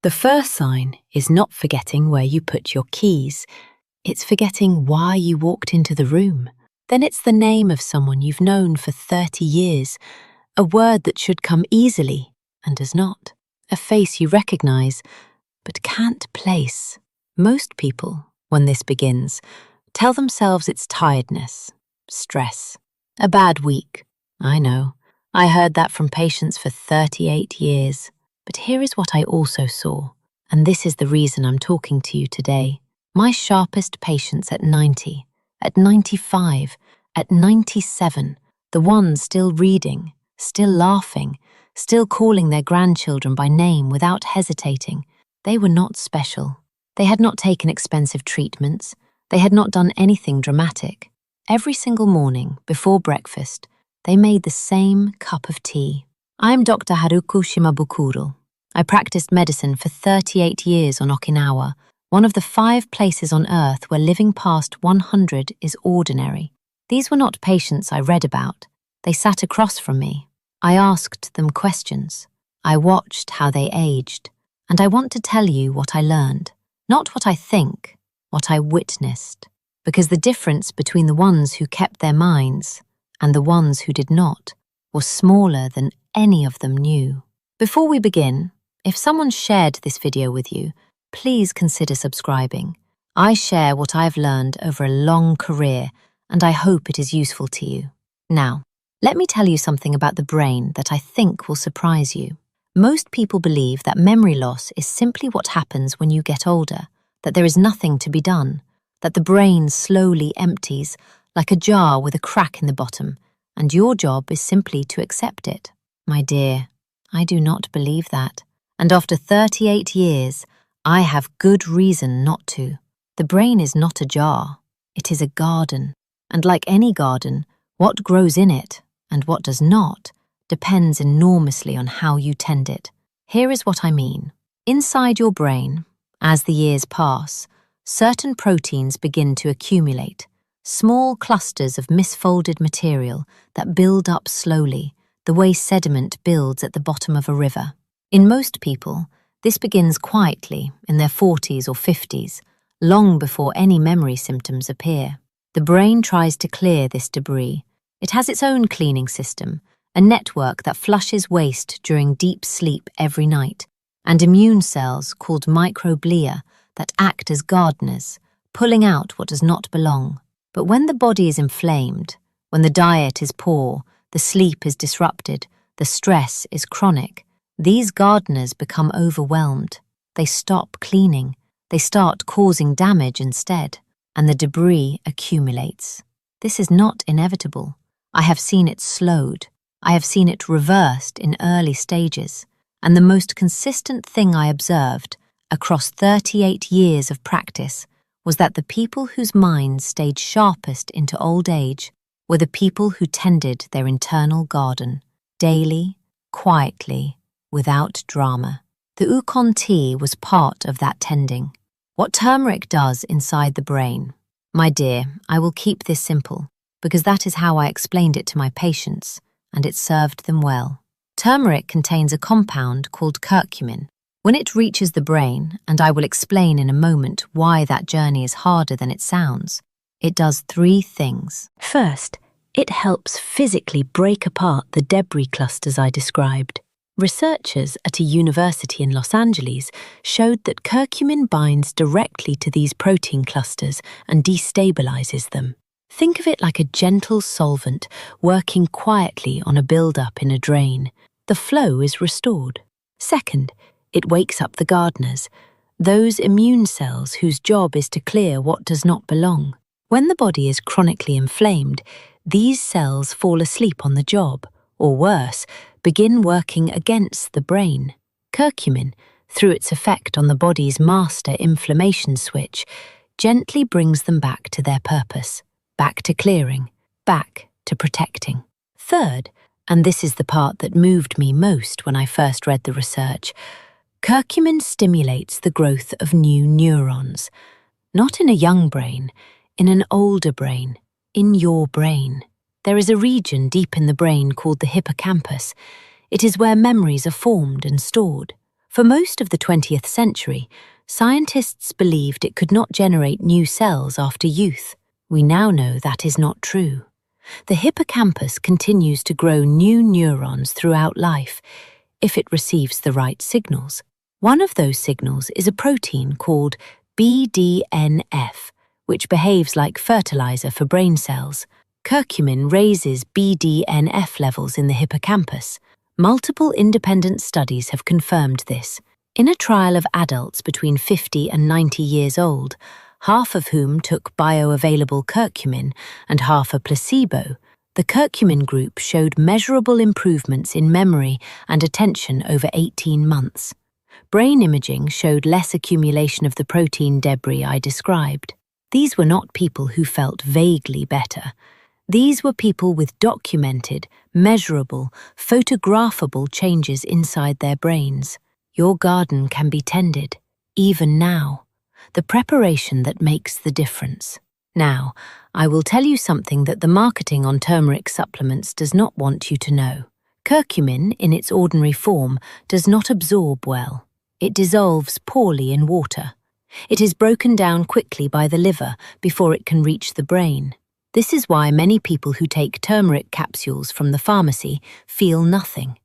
The first sign is not forgetting where you put your keys. It's forgetting why you walked into the room. Then it's the name of someone you've known for 30 years, a word that should come easily and does not, a face you recognize but can't place. Most people, when this begins, tell themselves it's tiredness, stress, a bad week. I know, I heard that from patients for 38 years. But here is what I also saw, and this is the reason I'm talking to you today. My sharpest patients at 90, at 95, at 97, the ones still reading, still laughing, still calling their grandchildren by name without hesitating, they were not special. They had not taken expensive treatments. They had not done anything dramatic. Every single morning, before breakfast, they made the same cup of tea. I am Dr. Haruko Shimabukuro. I practiced medicine for 38 years on Okinawa, one of the 5 places on Earth where living past 100 is ordinary. These were not patients I read about. They sat across from me. I asked them questions. I watched how they aged. And I want to tell you what I learned. Not what I think, what I witnessed. Because the difference between the ones who kept their minds and the ones who did not was smaller than any of them knew. Before we begin, if someone shared this video with you, please consider subscribing. I share what I've learned over a long career, and I hope it is useful to you. Now, let me tell you something about the brain that I think will surprise you. Most people believe that memory loss is simply what happens when you get older, that there is nothing to be done, that the brain slowly empties, like a jar with a crack in the bottom, and your job is simply to accept it. My dear, I do not believe that. And after 38 years, I have good reason not to. The brain is not a jar. It is a garden. And like any garden, what grows in it and what does not depends enormously on how you tend it. Here is what I mean. Inside your brain, as the years pass, certain proteins begin to accumulate, small clusters of misfolded material that build up slowly, the way sediment builds at the bottom of a river. In most people, this begins quietly in their 40s or 50s, long before any memory symptoms appear. The brain tries to clear this debris. It has its own cleaning system, a network that flushes waste during deep sleep every night, and immune cells called microglia that act as gardeners, pulling out what does not belong. But when the body is inflamed, when the diet is poor, the sleep is disrupted, the stress is chronic, these gardeners become overwhelmed. They stop cleaning. They start causing damage instead, and the debris accumulates. This is not inevitable. I have seen it slowed. I have seen it reversed in early stages. And the most consistent thing I observed across 38 years of practice was that the people whose minds stayed sharpest into old age were the people who tended their internal garden, daily, quietly, without drama. The Oocon tea was part of that tending. What turmeric does inside the brain. My dear, I will keep this simple, because that is how I explained it to my patients, and it served them well. Turmeric contains a compound called curcumin. When it reaches the brain, and I will explain in a moment why that journey is harder than it sounds, it does 3 things. First, it helps physically break apart the debris clusters I described. Researchers at a university in Los Angeles showed that curcumin binds directly to these protein clusters and destabilizes them. Think of it like a gentle solvent working quietly on a build-up in a drain. The flow is restored. Second, it wakes up the gardeners, those immune cells whose job is to clear what does not belong. When the body is chronically inflamed, these cells fall asleep on the job, or worse, begin working against the brain. Curcumin, through its effect on the body's master inflammation switch, gently brings them back to their purpose, back to clearing, back to protecting. Third, and this is the part that moved me most when I first read the research, curcumin stimulates the growth of new neurons, not in a young brain, in an older brain, in your brain. There is a region deep in the brain called the hippocampus. It is where memories are formed and stored. For most of the 20th century, scientists believed it could not generate new cells after youth. We now know that is not true. The hippocampus continues to grow new neurons throughout life if it receives the right signals. One of those signals is a protein called BDNF, which behaves like fertilizer for brain cells. Curcumin raises BDNF levels in the hippocampus. Multiple independent studies have confirmed this. In a trial of adults between 50 and 90 years old, half of whom took bioavailable curcumin and half a placebo, the curcumin group showed measurable improvements in memory and attention over 18 months. Brain imaging showed less accumulation of the protein debris I described. These were not people who felt vaguely better. These were people with documented, measurable, photographable changes inside their brains. Your garden can be tended, even now. The preparation that makes the difference. Now, I will tell you something that the marketing on turmeric supplements does not want you to know. Curcumin, in its ordinary form, does not absorb well. It dissolves poorly in water. It is broken down quickly by the liver before it can reach the brain. This is why many people who take turmeric capsules from the pharmacy feel nothing.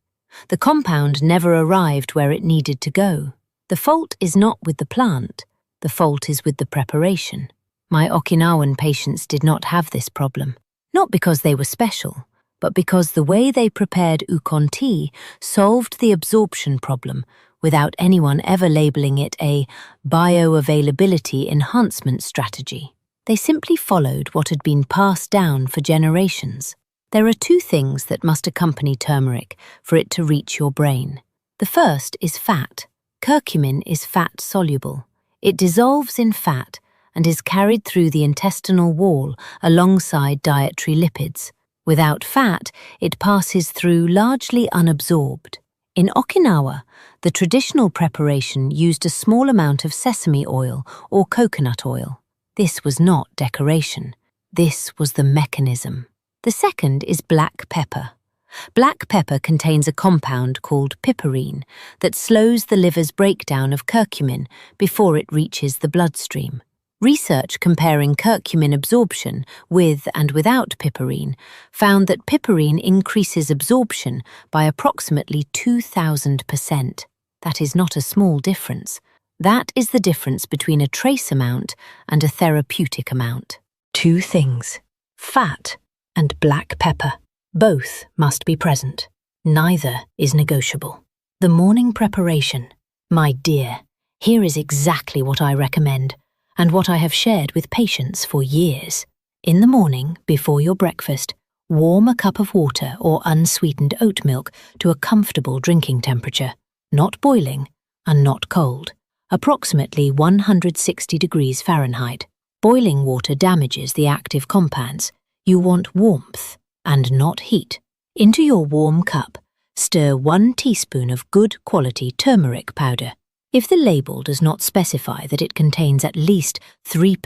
The compound never arrived where it needed to go. The fault is not with the plant. The fault is with the preparation. My Okinawan patients did not have this problem, not because they were special, but because the way they prepared Oocon tea solved the absorption problem without anyone ever labeling it a bioavailability enhancement strategy. They simply followed what had been passed down for generations. There are two things that must accompany turmeric for it to reach your brain. The first is fat. Curcumin is fat-soluble. It dissolves in fat and is carried through the intestinal wall alongside dietary lipids. Without fat, it passes through largely unabsorbed. In Okinawa, the traditional preparation used a small amount of sesame oil or coconut oil. This was not decoration. This was the mechanism. The second is black pepper. Black pepper contains a compound called piperine that slows the liver's breakdown of curcumin before it reaches the bloodstream. Research comparing curcumin absorption with and without piperine found that piperine increases absorption by approximately 2,000%. That is not a small difference. That is the difference between a trace amount and a therapeutic amount. Two things: fat and black pepper. Both must be present. Neither is negotiable. The morning preparation. My dear, here is exactly what I recommend, and what I have shared with patients for years. In the morning, before your breakfast, warm a cup of water or unsweetened oat milk to a comfortable drinking temperature, not boiling and not cold, approximately 160 degrees Fahrenheit. Boiling water damages the active compounds. You want warmth and not heat. Into your warm cup, stir 1 teaspoon of good quality turmeric powder. If the label does not specify that it contains at least 3%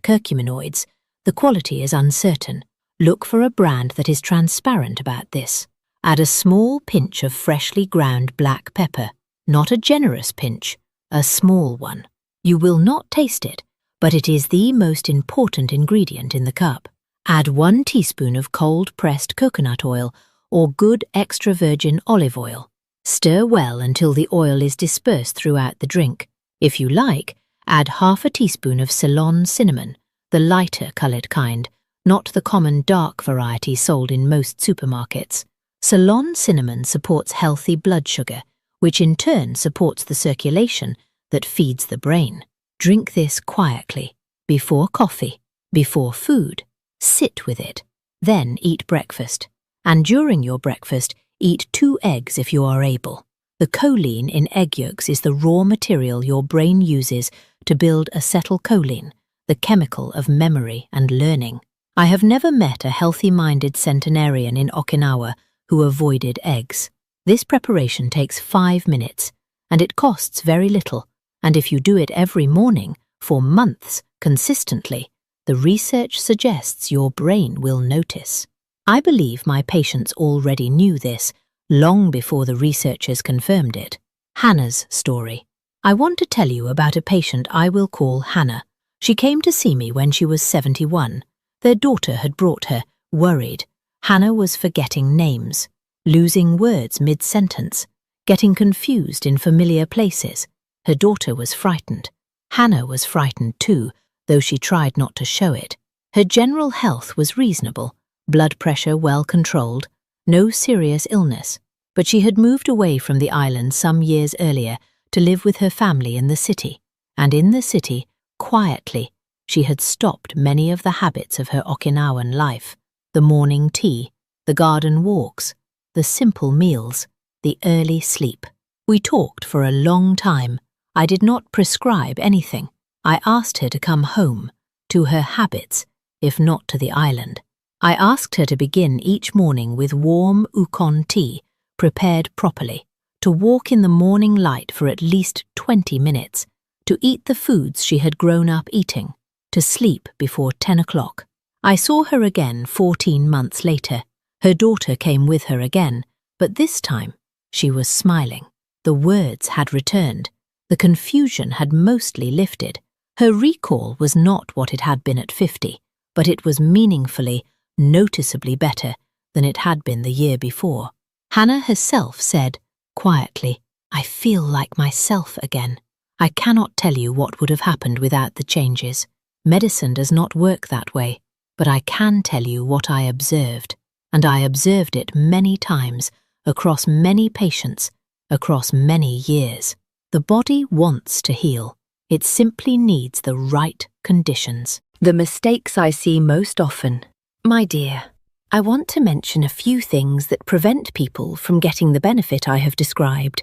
curcuminoids, the quality is uncertain. Look for a brand that is transparent about this. Add a small pinch of freshly ground black pepper, not a generous pinch, a small one. You will not taste it, but it is the most important ingredient in the cup. Add 1 teaspoon of cold-pressed coconut oil or good extra virgin olive oil. Stir well until the oil is dispersed throughout the drink. If you like, add half a teaspoon of Ceylon cinnamon, the lighter coloured kind, not the common dark variety sold in most supermarkets. Ceylon cinnamon supports healthy blood sugar, which in turn supports the circulation that feeds the brain. Drink this quietly, before coffee, before food. Sit with it, then eat breakfast. And during your breakfast, eat 2 eggs if you are able. The choline in egg yolks is the raw material your brain uses to build acetylcholine, the chemical of memory and learning. I have never met a healthy-minded centenarian in Okinawa who avoided eggs. This preparation takes 5 minutes, and it costs very little, and if you do it every morning, for months, consistently, the research suggests your brain will notice. I believe my patients already knew this, long before the researchers confirmed it. Hannah's story. I want to tell you about a patient I will call Hannah. She came to see me when she was 71. Their daughter had brought her, worried. Hannah was forgetting names, losing words mid-sentence, getting confused in familiar places. Her daughter was frightened. Hannah was frightened too, though she tried not to show it. Her general health was reasonable, blood pressure well controlled, no serious illness, but she had moved away from the island some years earlier to live with her family in the city, and in the city, quietly, she had stopped many of the habits of her Okinawan life: the morning tea, the garden walks, the simple meals, the early sleep. We talked for a long time. I did not prescribe anything. I asked her to come home, to her habits, if not to the island. I asked her to begin each morning with warm Oocon tea, prepared properly, to walk in the morning light for at least 20 minutes, to eat the foods she had grown up eating, to sleep before 10 o'clock. I saw her again 14 months later. Her daughter came with her again, but this time she was smiling. The words had returned. The confusion had mostly lifted. Her recall was not what it had been at 50, but it was meaningfully, noticeably better than it had been the year before. Hannah herself said, quietly, "I feel like myself again. I cannot tell you what would have happened without the changes. Medicine does not work that way, but I can tell you what I observed, and I observed it many times, across many patients, across many years. The body wants to heal. It simply needs the right conditions." The mistakes I see most often. My dear, I want to mention a few things that prevent people from getting the benefit I have described,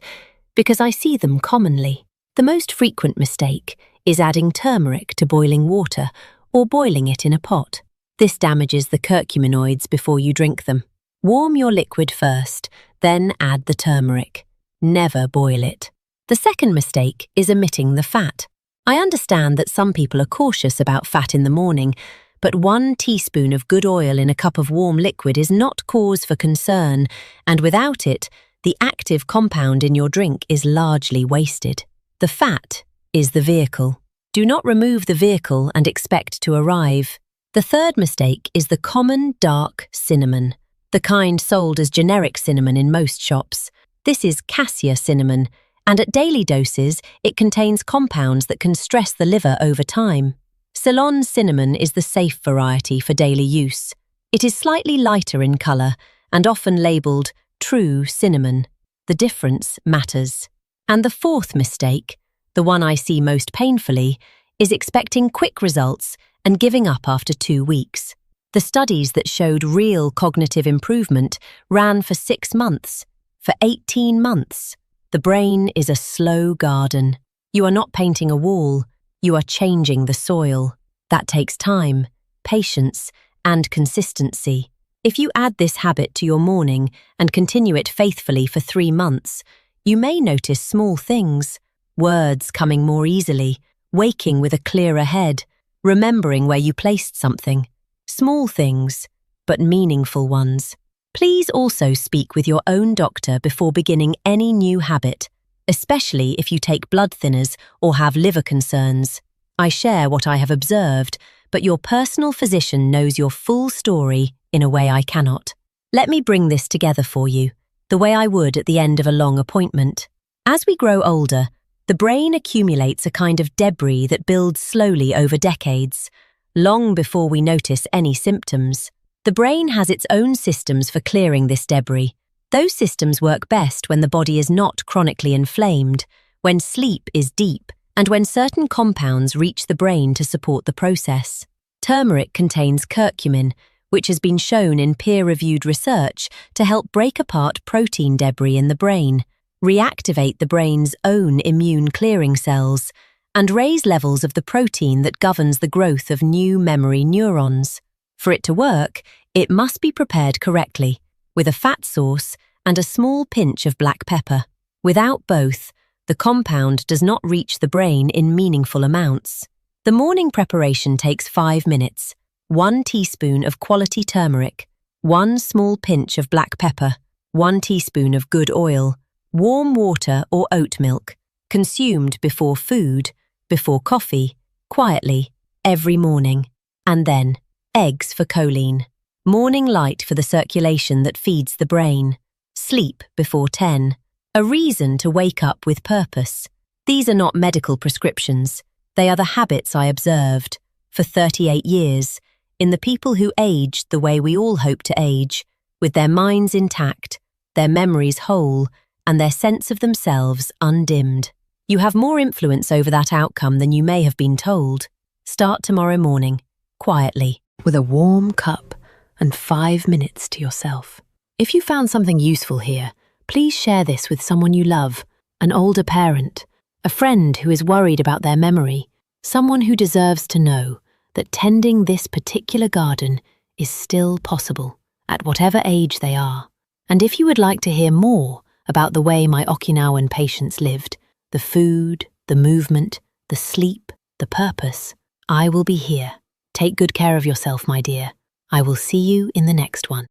because I see them commonly. The most frequent mistake is adding turmeric to boiling water or boiling it in a pot. This damages the curcuminoids before you drink them. Warm your liquid first, then add the turmeric. Never boil it. The second mistake is omitting the fat. I understand that some people are cautious about fat in the morning, but 1 teaspoon of good oil in a cup of warm liquid is not cause for concern, and without it, the active compound in your drink is largely wasted. The fat is the vehicle. Do not remove the vehicle and expect to arrive. The third mistake is the common dark cinnamon, the kind sold as generic cinnamon in most shops. This is cassia cinnamon, and at daily doses, it contains compounds that can stress the liver over time. Ceylon cinnamon is the safe variety for daily use. It is slightly lighter in colour and often labelled true cinnamon. The difference matters. And the fourth mistake, the one I see most painfully, is expecting quick results and giving up after 2 weeks. The studies that showed real cognitive improvement ran for 6 months, for 18 months. The brain is a slow garden. You are not painting a wall, you are changing the soil. That takes time, patience, and consistency. If you add this habit to your morning and continue it faithfully for 3 months, you may notice small things: words coming more easily, waking with a clearer head, remembering where you placed something. Small things, but meaningful ones. Please also speak with your own doctor before beginning any new habit, especially if you take blood thinners or have liver concerns. I share what I have observed, but your personal physician knows your full story in a way I cannot. Let me bring this together for you, the way I would at the end of a long appointment. As we grow older, the brain accumulates a kind of debris that builds slowly over decades, long before we notice any symptoms. The brain has its own systems for clearing this debris. Those systems work best when the body is not chronically inflamed, when sleep is deep, and when certain compounds reach the brain to support the process. Turmeric contains curcumin, which has been shown in peer-reviewed research to help break apart protein debris in the brain, reactivate the brain's own immune clearing cells, and raise levels of the protein that governs the growth of new memory neurons. For it to work, it must be prepared correctly, with a fat source and a small pinch of black pepper. Without both, the compound does not reach the brain in meaningful amounts. The morning preparation takes 5 minutes, 1 teaspoon of quality turmeric, 1 small pinch of black pepper, 1 teaspoon of good oil, Warm water or oat milk, consumed before food, before coffee, quietly, every morning. And then, eggs for choline. Morning light for the circulation that feeds the brain. Sleep before 10. A reason to wake up with purpose. These are not medical prescriptions. They are the habits I observed, for 38 years, in the people who aged the way we all hope to age, with their minds intact, their memories whole, and their sense of themselves undimmed. You have more influence over that outcome than you may have been told. Start tomorrow morning, quietly, with a warm cup and 5 minutes to yourself. If you found something useful here, please share this with someone you love, an older parent, a friend who is worried about their memory, someone who deserves to know that tending this particular garden is still possible, at whatever age they are. And if you would like to hear more about the way my Okinawan patients lived, the food, the movement, the sleep, the purpose, I will be here. Take good care of yourself, my dear. I will see you in the next one.